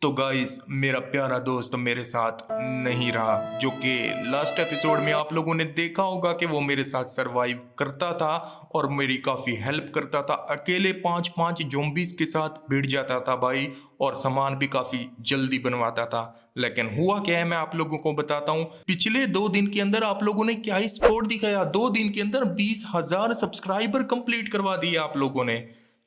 तो गाइस मेरा प्यारा दोस्त मेरे साथ नहीं रहा, जो कि लास्ट एपिसोड में आप लोगों ने देखा होगा कि वो मेरे साथ सरवाइव करता था और मेरी काफ़ी हेल्प करता था। अकेले पांच पांच जोम्बीज के साथ भिड़ जाता था भाई, और सामान भी काफ़ी जल्दी बनवाता था। लेकिन हुआ क्या है मैं आप लोगों को बताता हूँ। पिछले 2 दिन के अंदर आप लोगों ने क्या ही स्कोर दिखाया। 2 दिन के अंदर 20,000 सब्सक्राइबर कंप्लीट करवा दिए आप लोगों ने।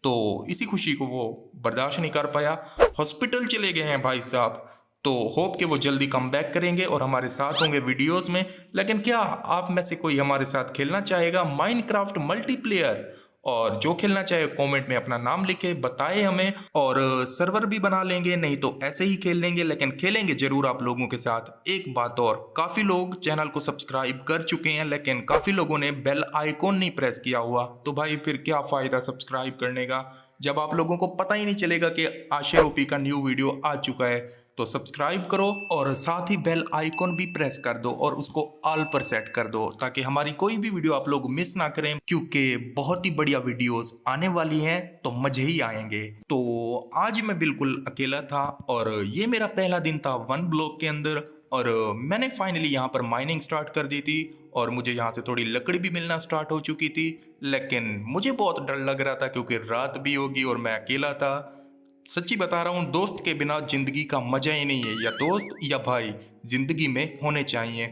तो इसी खुशी को वो बर्दाश्त नहीं कर पाया, हॉस्पिटल चले गए हैं भाई साहब। तो होप कि वो जल्दी कम बैक करेंगे और हमारे साथ होंगे वीडियोस में। लेकिन क्या आप में से कोई हमारे साथ खेलना चाहेगा माइनक्राफ्ट मल्टीप्लेयर? और जो खेलना चाहे कमेंट में अपना नाम लिखे बताए हमें, और सर्वर भी बना लेंगे, नहीं तो ऐसे ही खेल लेंगे, लेकिन खेलेंगे जरूर आप लोगों के साथ। एक बात और, काफी लोग चैनल को सब्सक्राइब कर चुके हैं लेकिन काफी लोगों ने बेल आइकॉन नहीं प्रेस किया हुआ। तो भाई फिर क्या फायदा सब्सक्राइब करने का जब आप लोगों को पता ही नहीं चलेगा कि आशिर ओपी का न्यू वीडियो आ चुका है। तो सब्सक्राइब करो और साथ ही बेल आइकॉन भी प्रेस कर दो और उसको ऑल पर सेट कर दो, ताकि हमारी कोई भी वीडियो आप लोग मिस ना करें, क्योंकि बहुत ही बढ़िया वीडियोस आने वाली हैं तो मजे ही आएंगे। तो आज मैं बिल्कुल अकेला था और ये मेरा पहला दिन था वन ब्लॉक के अंदर, और मैंने फाइनली यहाँ पर माइनिंग स्टार्ट कर दी थी और मुझे यहाँ से थोड़ी लकड़ी भी मिलना स्टार्ट हो चुकी थी। लेकिन मुझे बहुत डर लग रहा था क्योंकि रात भी होगी और मैं अकेला था। सच्ची बता रहा हूँ, दोस्त के बिना जिंदगी का मजा ही नहीं है। या दोस्त या भाई जिंदगी में होने चाहिए।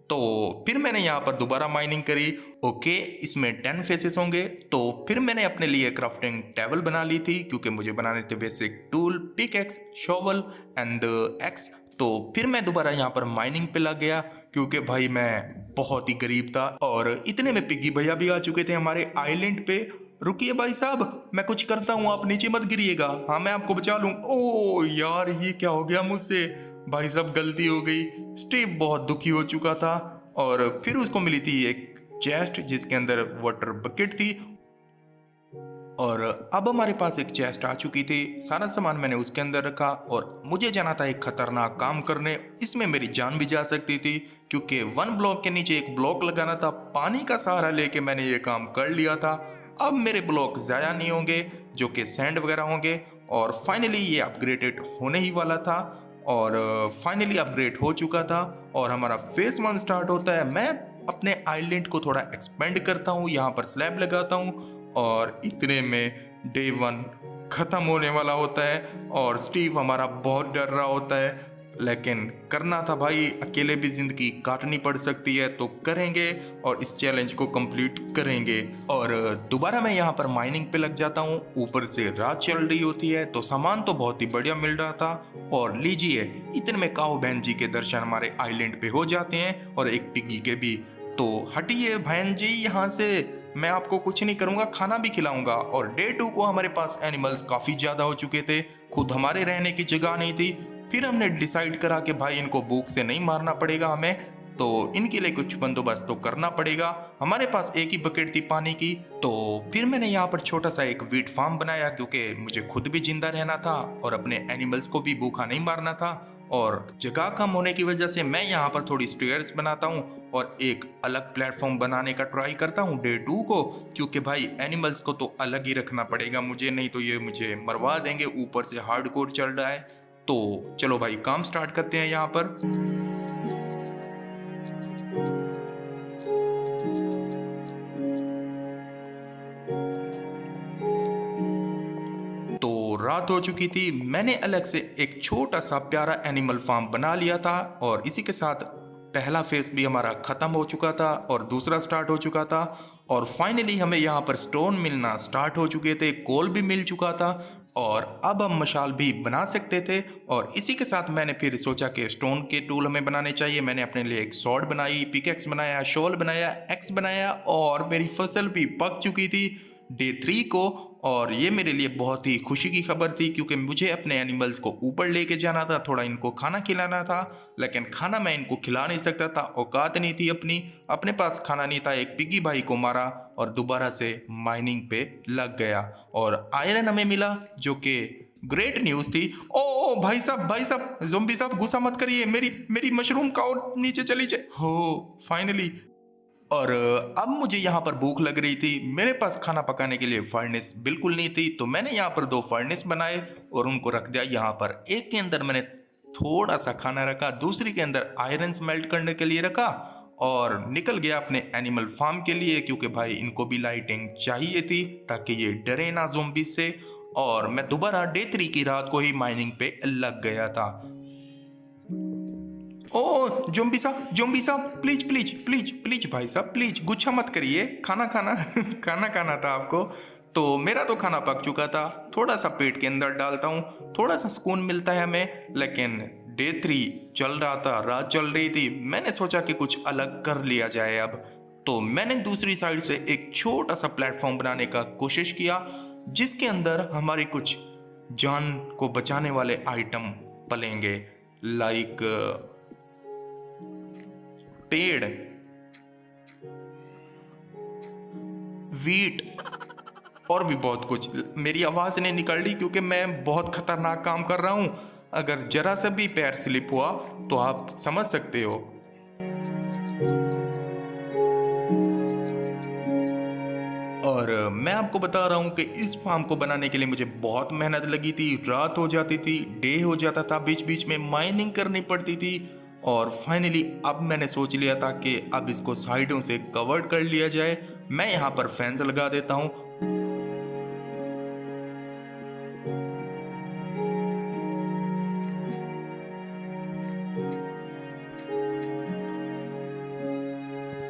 तो फिर मैंने यहाँ पर दोबारा माइनिंग करी। ओके, इसमें 10 फेसेस होंगे। तो फिर मैंने अपने लिए क्राफ्टिंग टेबल बना ली थी, क्योंकि मुझे बनाने थे basic tool, pickaxe, shovel and axe. तो फिर मैं दोबारा यहाँ पर माइनिंग पे लग गया, क्योंकि भाई मैं बहुत ही गरीब था। और इतने में पिग्गी भैया भी आ चुके थे हमारे आइलैंड पे। रुकिए भाई साहब, मैं कुछ करता हूँ, आप नीचे मत गिरिएगा। हाँ, मैं आपको बचा लूँ। ओ यार, ये क्या हो गया मुझसे? भाई साहब गलती हो गई। स्टीव बहुत दुखी हो चुका था और फिर उसको मिली थी एक चेस्ट जिसके अंदर वाटर बकेट थी। और अब हमारे पास एक चेस्ट आ चुकी थी। सारा सामान मैंने उसके अंदर रखा और मुझे जाना था एक खतरनाक काम करने। इसमें मेरी जान भी जा सकती थी, क्योंकि वन ब्लॉक के नीचे एक ब्लॉक लगाना था। पानी का सहारा लेके मैंने ये काम कर लिया था। अब मेरे ब्लॉक ज़ाया नहीं होंगे, जो कि सैंड वगैरह होंगे। और फाइनली ये अपग्रेडेड होने ही वाला था, और फाइनली अपग्रेड हो चुका था। और हमारा फेस 1 स्टार्ट होता है। मैं अपने आइलैंड को थोड़ा एक्सपेंड करता हूँ, यहाँ पर स्लैब लगाता हूँ, और इतने में डे 1 खत्म होने वाला होता है और स्टीव हमारा बहुत डर रहा होता है। लेकिन करना था भाई, अकेले भी जिंदगी काटनी पड़ सकती है, तो करेंगे और इस चैलेंज को कंप्लीट करेंगे। और दोबारा मैं यहाँ पर माइनिंग पे लग जाता हूँ। ऊपर से रात चल रही होती है, तो सामान तो बहुत ही बढ़िया मिल रहा था। और लीजिए, इतने में काऊ बहन जी के दर्शन हमारे आइलैंड पे हो जाते हैं, और एक पिग्गी के भी। तो हटिए बहन जी यहाँ से, मैं आपको कुछ नहीं करूंगा, खाना भी खिलाऊंगा। और डे 2 को हमारे पास एनिमल्स काफी ज्यादा हो चुके थे, खुद हमारे रहने की जगह नहीं थी। फिर हमने डिसाइड करा कि भाई इनको भूख से नहीं मारना पड़ेगा हमें, तो इनके लिए कुछ बंदोबस्त तो करना पड़ेगा। हमारे पास एक ही बकेट थी पानी की। तो फिर मैंने यहाँ पर छोटा सा एक वीट फार्म बनाया, क्योंकि मुझे खुद भी जिंदा रहना था और अपने एनिमल्स को भी भूखा नहीं मारना था। और जगह कम होने की वजह से मैं यहाँ पर थोड़ी स्टेयर्स बनाता हूँ और एक अलग प्लेटफॉर्म बनाने का ट्राई करता हूँ डे 2 को, क्योंकि भाई एनिमल्स को तो अलग ही रखना पड़ेगा मुझे, नहीं तो ये मुझे मरवा देंगे। ऊपर से हार्डकोर चल रहा है। तो चलो भाई काम स्टार्ट करते हैं यहाँ पर। तो रात हो चुकी थी। मैंने अलग से एक छोटा सा प्यारा एनिमल फार्म बना लिया था, और इसी के साथ पहला फेस भी हमारा खत्म हो चुका था और दूसरा स्टार्ट हो चुका था। और फाइनली हमें यहाँ पर स्टोन मिलना स्टार्ट हो चुके थे, कोल भी मिल चुका था, और अब हम मशाल भी बना सकते थे। और इसी के साथ मैंने फिर सोचा कि स्टोन के टूल हमें बनाने चाहिए। मैंने अपने लिए एक सॉर्ड बनाई, पिकेक्स बनाया, शॉल बनाया, एक्स बनाया, और मेरी फसल भी पक चुकी थी डे 3 को। और ये मेरे लिए बहुत ही खुशी की खबर थी, क्योंकि मुझे अपने एनिमल्स को ऊपर लेके जाना था, थोड़ा इनको खाना खिलाना था। लेकिन खाना मैं इनको खिला नहीं सकता था, औकात नहीं थी अपनी, अपने पास खाना नहीं था। एक पिग्गी भाई को मारा और दोबारा से माइनिंग पे लग गया, और आयरन हमें मिला, जो कि ग्रेट न्यूज़ थी। ओ भाई साहब, भाई साहब, ज़ॉम्बी साहब गुस्सा मत करिए, मेरी मेरी मशरूम खाओ, नीचे चली जाए हो फाइनली। और अब मुझे यहाँ पर भूख लग रही थी। मेरे पास खाना पकाने के लिए फर्नेस बिल्कुल नहीं थी, तो मैंने यहाँ पर 2 फर्नेस बनाए और उनको रख दिया यहाँ पर। एक के अंदर मैंने थोड़ा सा खाना रखा, दूसरी के अंदर आयरन मेल्ट करने के लिए रखा और निकल गया अपने एनिमल फार्म के लिए, क्योंकि भाई इनको भी लाइटिंग चाहिए थी ताकि ये डरे ना ज़ॉम्बी से। और मैं दोबारा डे 3 की रात को ही माइनिंग पे लग गया था। ओ जोम्बी साहब, प्लीज प्लीज प्लीज प्लीज भाई साहब, प्लीज गुस्सा मत करिए। खाना खाना खाना खाना था आपको। तो मेरा तो खाना पक चुका था, थोड़ा सा पेट के अंदर डालता हूँ, थोड़ा सा सुकून मिलता है हमें। लेकिन डे 3 चल रहा था, रात चल रही थी, मैंने सोचा कि कुछ अलग कर लिया जाए अब। तो मैंने दूसरी साइड से एक छोटा सा प्लेटफॉर्म बनाने का कोशिश किया, जिसके अंदर हमारी कुछ जान को बचाने वाले आइटम पलेंगे, लाइक पेड़, वीट और भी बहुत कुछ। मेरी आवाज नहीं निकल रही क्योंकि मैं बहुत खतरनाक काम कर रहा हूं। अगर जरा सा भी पैर स्लिप हुआ तो आप समझ सकते हो। और मैं आपको बता रहा हूं कि इस फार्म को बनाने के लिए मुझे बहुत मेहनत लगी थी। रात हो जाती थी, डे हो जाता था, बीच बीच में माइनिंग करनी पड़ती थी। और फाइनली अब मैंने सोच लिया था कि अब इसको साइडों से कवर्ड कर लिया जाए। मैं यहाँ पर फेंस लगा देता हूँ।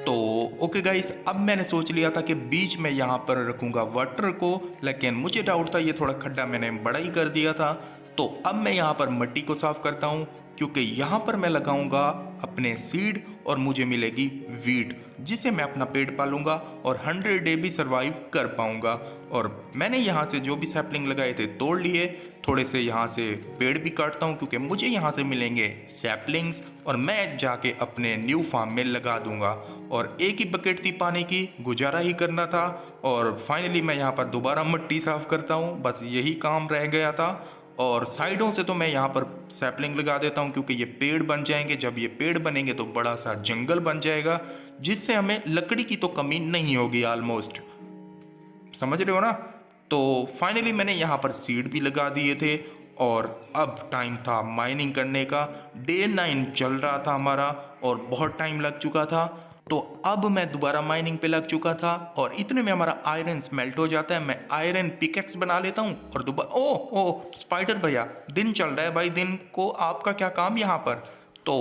तो ओके गाइस, अब मैंने सोच लिया था कि बीच में यहाँ पर रखूंगा वाटर को, लेकिन मुझे डाउट था, ये थोड़ा खड्डा मैंने बड़ा ही कर दिया था। तो अब मैं यहाँ पर मिट्टी को साफ करता हूँ, क्योंकि यहाँ पर मैं लगाऊंगा अपने सीड और मुझे मिलेगी वीट, जिसे मैं अपना पेट पालूंगा और 100 डे भी सरवाइव कर पाऊंगा। और मैंने यहाँ से जो भी सैपलिंग लगाए थे तोड़ लिए, थोड़े से यहाँ से पेड़ भी काटता हूँ क्योंकि मुझे यहाँ से मिलेंगे सैपलिंग्स और मैं जाके अपने न्यू फार्म में लगा दूंगा। और एक ही बकेट थी पानी की, गुजारा ही करना था। और फाइनली मैं यहाँ पर दोबारा मिट्टी साफ करता हूँ, बस यही काम रह गया था। और साइडों से तो मैं यहाँ पर सैपलिंग लगा देता हूँ क्योंकि ये पेड़ बन जाएंगे। जब ये पेड़ बनेंगे तो बड़ा सा जंगल बन जाएगा, जिससे हमें लकड़ी की तो कमी नहीं होगी ऑलमोस्ट। समझ रहे हो ना? तो फाइनली मैंने यहाँ पर सीड भी लगा दिए थे और अब टाइम था माइनिंग करने का। डे 9 चल रहा था हमारा और बहुत टाइम लग चुका था। तो अब मैं दोबारा माइनिंग पे लग चुका था और इतने में हमारा आयरन स्मेल्ट हो जाता है। मैं आयरन पिकेक्स बना लेता हूँ और दोबारा ओ स्पाइडर भैया, दिन चल रहा है भाई, दिन को आपका क्या काम यहाँ पर? तो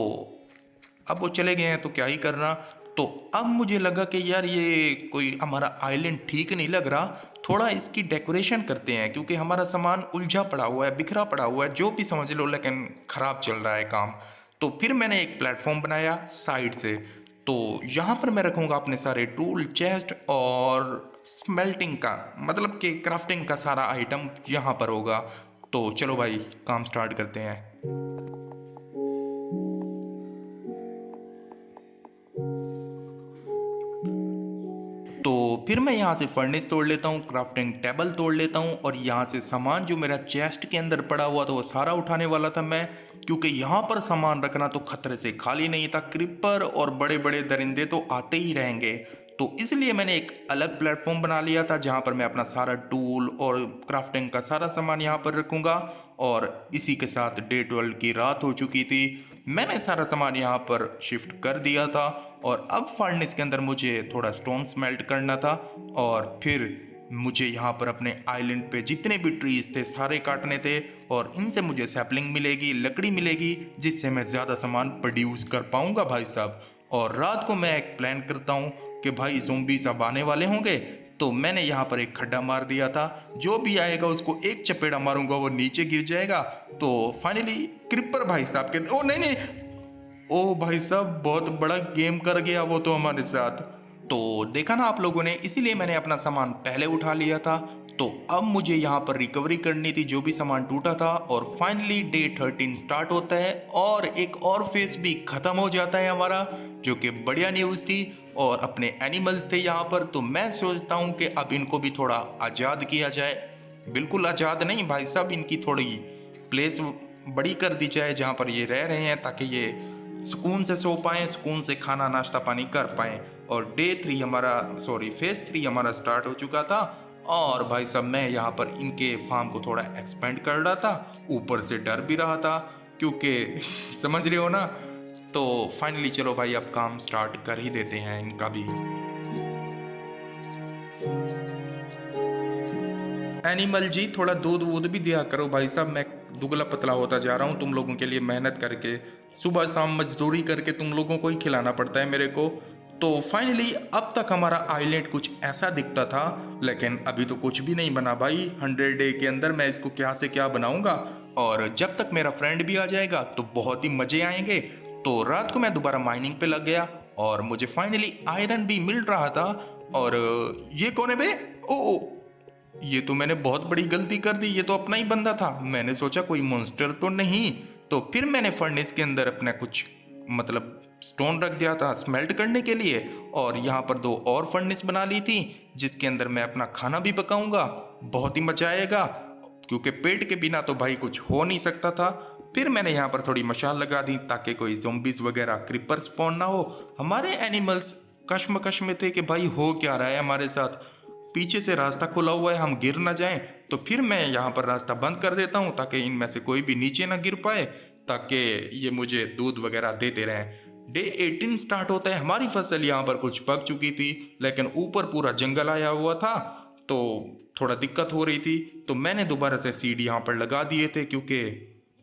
अब वो चले गए हैं तो क्या ही करना। तो अब मुझे लगा कि यार ये कोई हमारा आइलैंड ठीक नहीं लग रहा, थोड़ा इसकी डेकोरेशन करते हैं, क्योंकि हमारा सामान उलझा पड़ा हुआ है, बिखरा पड़ा हुआ है, जो भी समझ लो, लेकिन ख़राब चल रहा है काम। तो फिर मैंने एक प्लेटफॉर्म बनाया साइड से। तो यहाँ पर मैं रखूँगा अपने सारे टूल, चेस्ट और स्मेल्टिंग का, मतलब कि क्राफ्टिंग का सारा आइटम यहाँ पर होगा। तो चलो भाई काम स्टार्ट करते हैं। तो फिर मैं यहाँ से फर्नेस तोड़ लेता हूँ, क्राफ्टिंग टेबल तोड़ लेता हूँ और यहाँ से सामान जो मेरा चेस्ट के अंदर पड़ा हुआ था वो सारा उठाने वाला था मैं, क्योंकि यहाँ पर सामान रखना तो खतरे से खाली नहीं था। क्रिपर और बड़े बड़े दरिंदे तो आते ही रहेंगे, तो इसलिए मैंने एक अलग प्लेटफॉर्म बना लिया था जहाँ पर मैं अपना सारा टूल और क्राफ्टिंग का सारा सामान यहाँ पर रखूँगा। और इसी के साथ डे 12 की रात हो चुकी थी, मैंने सारा सामान यहाँ पर शिफ्ट कर दिया था और अब फर्नेस के अंदर मुझे थोड़ा स्टोन स्मेल्ट करना था और फिर मुझे यहाँ पर अपने आइलैंड पे जितने भी ट्रीज थे सारे काटने थे और इनसे मुझे सैपलिंग मिलेगी, लकड़ी मिलेगी, जिससे मैं ज़्यादा सामान प्रोड्यूस कर पाऊँगा भाई साहब। और रात को मैं एक प्लान करता हूँ कि भाई ज़ॉम्बी सब आने वाले होंगे, तो मैंने यहाँ पर एक खड्डा मार दिया था, जो भी आएगा उसको एक चपेड़ा मारूंगा वो नीचे गिर जाएगा। तो फाइनली क्रिपर भाई साहब के, ओ नहीं, ओ भाई साहब बहुत बड़ा गेम कर गया वो तो हमारे साथ। तो देखा ना आप लोगों ने, इसीलिए मैंने अपना सामान पहले उठा लिया था। तो अब मुझे यहाँ पर रिकवरी करनी थी जो भी सामान टूटा था और फाइनली डे 13 स्टार्ट होता है और एक और फेस भी ख़त्म हो जाता है हमारा, जो कि बढ़िया न्यूज़ थी। और अपने एनिमल्स थे यहाँ पर, तो मैं सोचता हूँ कि अब इनको भी थोड़ा आज़ाद किया जाए। बिल्कुल आज़ाद नहीं भाई साहब, इनकी थोड़ी प्लेस बड़ी कर दी जाए जहाँ पर ये रह रहे हैं, ताकि ये सुकून से सो पाएँ, सुकून से खाना नाश्ता पानी कर पाएँ। और फेज़ 3 हमारा स्टार्ट हो चुका था और भाई साहब मैं यहाँ पर इनके फार्म को थोड़ा एक्सपेंड कर रहा था, ऊपर से डर भी रहा था क्योंकि समझ रहे हो ना। तो फाइनली चलो भाई अब काम स्टार्ट कर ही देते हैं इनका भी। एनिमल जी थोड़ा दूध वूध भी दिया करो भाई साहब, मैं दुबला पतला होता जा रहा हूँ तुम लोगों के लिए मेहनत करके, सुबह शाम मजदूरी करके तुम लोगों को ही खिलाना पड़ता है मेरे को। तो फाइनली अब तक हमारा आइलैंड कुछ ऐसा दिखता था, लेकिन अभी तो कुछ भी नहीं बना भाई। 100 डे के अंदर मैं इसको क्या से क्या बनाऊंगा, और जब तक मेरा फ्रेंड भी आ जाएगा तो बहुत ही मजे आएंगे। तो रात को मैं दोबारा माइनिंग पे लग गया और मुझे फाइनली आयरन भी मिल रहा था। और ये कौन है बे? ओ, ये तो मैंने बहुत बड़ी गलती कर दी, ये तो अपना ही बंदा था। मैंने सोचा कोई मॉन्स्टर तो नहीं, तो फिर मैंने फर्नेस के अंदर अपना कुछ मतलब स्टोन रख दिया था स्मेल्ट करने के लिए, और यहाँ पर 2 और फर्नेस बना ली थी जिसके अंदर मैं अपना खाना भी पकाऊंगा। बहुत ही मजा आएगा क्योंकि पेट के बिना तो भाई कुछ हो नहीं सकता था। फिर मैंने यहाँ पर थोड़ी मशाल लगा दी ताकि कोई ज़ॉम्बीज़ वगैरह क्रीपर स्पॉन ना हो। हमारे एनिमल्स कश्मकश में थे कि भाई हो क्या रहा है हमारे साथ, पीछे से रास्ता खुला हुआ है हम गिर ना जाएं। तो फिर मैं यहाँ पर रास्ता बंद कर देता हूँ ताकि इनमें से कोई भी नीचे ना गिर पाए, ताकि ये मुझे दूध वगैरह देते रहें। डे 18 स्टार्ट होता है। हमारी फसल यहाँ पर कुछ पक चुकी थी, लेकिन ऊपर पूरा जंगल आया हुआ था तो थोड़ा दिक्कत हो रही थी। तो मैंने दोबारा से सीड यहाँ पर लगा दिए थे क्योंकि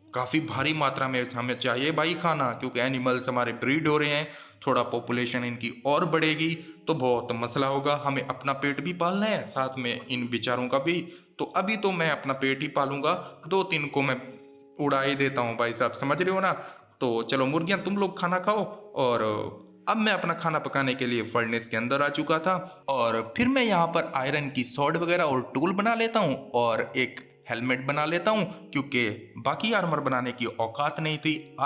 काफ़ी भारी मात्रा में हमें चाहिए भाई खाना, क्योंकि एनिमल्स हमारे ब्रीड हो रहे हैं। थोड़ा पॉपुलेशन इनकी और बढ़ेगी तो बहुत मसला होगा, हमें अपना पेट भी पालना है साथ में इन बेचारों का भी। तो अभी तो मैं अपना पेट ही पालूंगा, 2-3 को मैं उड़ा ही देता हूँ भाई साहब, समझ रहे हो ना। तो चलो मुर्गियाँ तुम लोग खाना खाओ। और अब मैं अपना खाना पकाने के लिए फर्नेस के अंदर आ चुका था, और फिर मैं यहाँ पर आयरन की सॉर्ड वगैरह और टूल बना लेता हूँ और एक हेलमेट बना लेता हूँ क्योंकि बाकी आर्मर बनाने की औकात नहीं थी।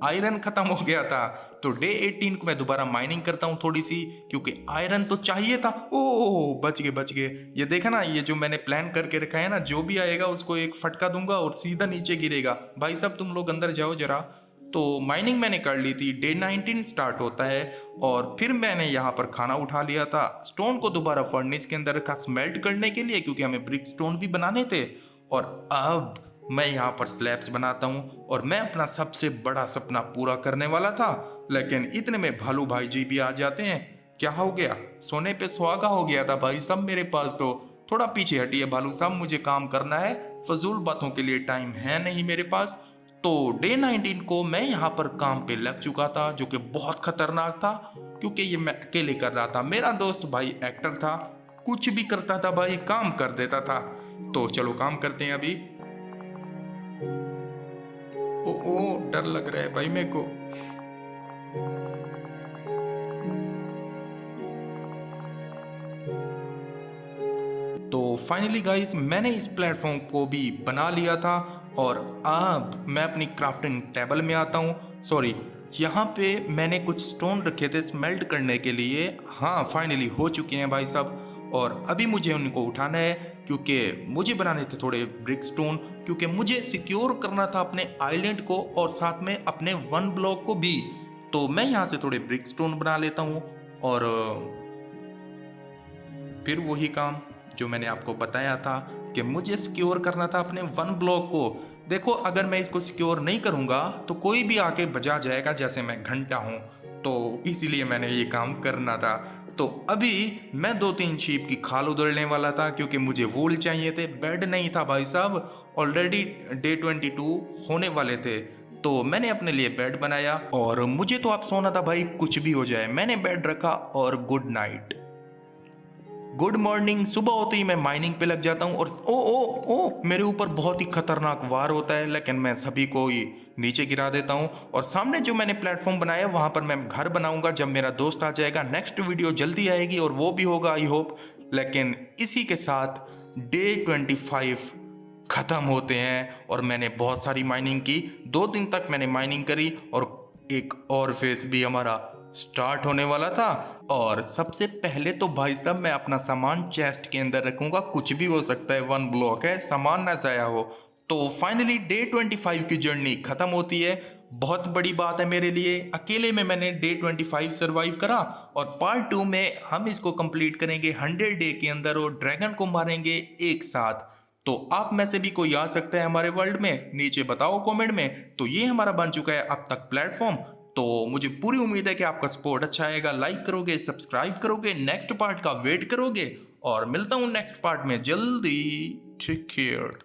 आयरन खत्म हो गया था। तो डे 18 को मैं दोबारा माइनिंग करता हूँ थोड़ी सी, क्योंकि आयरन तो चाहिए था। ओ बच गए। ये देखा ना, ये जो मैंने प्लान करके रखा है ना, जो भी आएगा उसको एक फटका दूंगा और सीधा नीचे गिरेगा। भाई साहब तुम लोग अंदर जाओ जरा। तो माइनिंग मैंने कर ली थी। डे 19 स्टार्ट होता है और फिर मैंने यहाँ पर खाना उठा लिया था। स्टोन को दोबारा फर्नेस के अंदर रखा स्मेल्ट करने के लिए, क्योंकि हमें ब्रिक स्टोन भी बनाने थे। और अब मैं यहाँ पर स्लैब्स बनाता हूँ और मैं अपना सबसे बड़ा सपना पूरा करने वाला था, लेकिन इतने में भालू भाई जी भी आ जाते हैं। क्या हो गया? सोने पे सुहागा हो गया था भाई सब मेरे पास। तो थोड़ा पीछे हटिए भालू साहब, मुझे काम करना है, फजूल बातों के लिए टाइम है नहीं मेरे पास। तो डे 19 को मैं यहाँ पर काम पे लग चुका था, जो कि बहुत खतरनाक था क्योंकि ये मैं अकेले कर रहा था। मेरा दोस्त भाई एक्टर था, कुछ भी करता था भाई, काम कर देता था। तो चलो काम करते हैं अभी। ओ डर लग रहा है भाई मेरे को। तो फाइनली गाइस मैंने इस प्लेटफॉर्म को भी बना लिया था और अब मैं अपनी क्राफ्टिंग टेबल में आता हूँ। यहाँ पे मैंने कुछ स्टोन रखे थे स्मेल्ट करने के लिए। हाँ फाइनली हो चुके हैं भाई साहब, और अभी मुझे उनको उठाना है क्योंकि मुझे बनाने थे थोड़े ब्रिक स्टोन, क्योंकि मुझे सिक्योर करना था अपने आइलैंड को और साथ में अपने 1 ब्लॉक को भी। तो मैं यहाँ से थोड़े ब्रिक स्टोन बना लेता हूँ और फिर वही काम जो मैंने आपको बताया था कि मुझे सिक्योर करना था अपने 1 ब्लॉक को। देखो अगर मैं इसको सिक्योर नहीं करूँगा तो कोई भी आके बजा जाएगा जैसे मैं घंटा हूँ, तो इसीलिए मैंने ये काम करना था। तो अभी मैं 2-3 शीप की खाल उधेड़ने वाला था क्योंकि मुझे वूल चाहिए थे। बेड नहीं था भाई साहब, ऑलरेडी डे 22 होने वाले थे। तो मैंने अपने लिए बेड बनाया और मुझे तो आप सोना था भाई, कुछ भी हो जाए। मैंने बेड रखा और गुड नाइट, गुड मॉर्निंग। सुबह होते ही मैं माइनिंग पे लग जाता हूँ और ओ मेरे ऊपर बहुत ही खतरनाक वार होता है, लेकिन मैं सभी को ही नीचे गिरा देता हूँ। और सामने जो मैंने प्लेटफॉर्म बनाया वहाँ पर मैं घर बनाऊंगा जब मेरा दोस्त आ जाएगा। नेक्स्ट वीडियो जल्दी आएगी और वो भी होगा आई होप। लेकिन इसी के साथ डे 25 ख़त्म होते हैं और मैंने बहुत सारी माइनिंग की। 2 दिन तक मैंने माइनिंग करी और एक और फेस भी हमारा स्टार्ट होने वाला था। और सबसे पहले तो भाई साहब मैं अपना सामान चेस्ट के अंदर रखूंगा, कुछ भी हो सकता है, 1 ब्लॉक है, सामान ना जाया हो। तो फाइनली डे 25 की जर्नी खत्म होती है बहुत बड़ी बात है मेरे लिए। अकेले में मैंने डे 25 सरवाइव करा और पार्ट 2 में हम इसको कंप्लीट करेंगे 100 डे के अंदर और ड्रैगन को मारेंगे एक साथ। तो आप में से भी कोई आ सकता है हमारे वर्ल्ड में, नीचे बताओ कमेंट में। तो ये हमारा बन चुका है अब तक प्लेटफॉर्म। तो मुझे पूरी उम्मीद है कि आपका सपोर्ट अच्छा आएगा, लाइक करोगे, सब्सक्राइब करोगे, नेक्स्ट पार्ट का वेट करोगे और मिलता हूँ नेक्स्ट पार्ट में जल्दी। Take care.